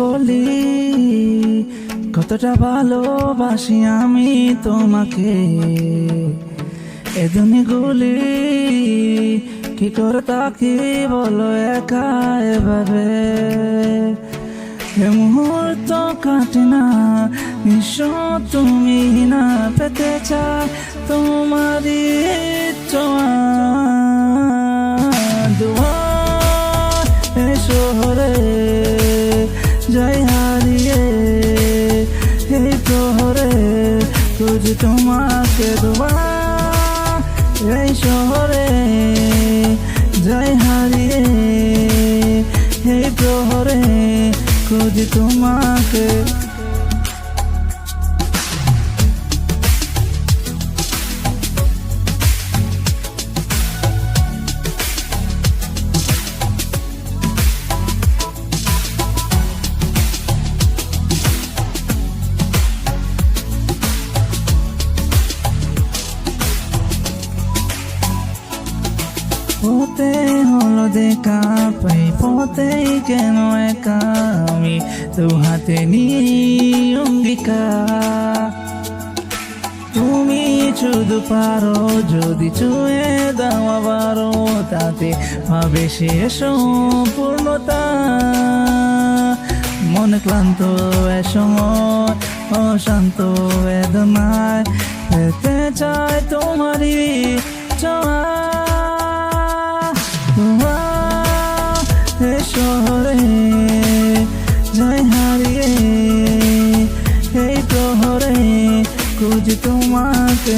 বলি কতটা ভালোবাসি আমি তোমাকে। এ দুনিগুলি কি করে তাকি বলো একা এভাবে। এ মুহূর্ত কাটে না নিঃস্ব তুমি না পেতে চাই তোমারই ছোঁয়া। দুয়ার এই শহরে যাই হারিয়ে এই প্রহরে খুঁজি তোমাকে। দুয়ার এই শহরে যাই হারিয়ে এই প্রহরে খুঁজি তোমাকে। পথে হলো দেখা পাই পথেই কেন একা আমি দু হাতে নিয়ে অঙ্গীকার। তুমি শুধু পারো যদি ছুঁয়ে দাও আবারও তাতে ভাবে শেষ পূর্ণতা। মনে ক্লান্ত এ সময় অশান্ত বেদনায় পেতে চাই তোমারই ছোঁয়া। শহরে যাই হারিয়ে এই প্রহরে খুঁজি তোমাকে।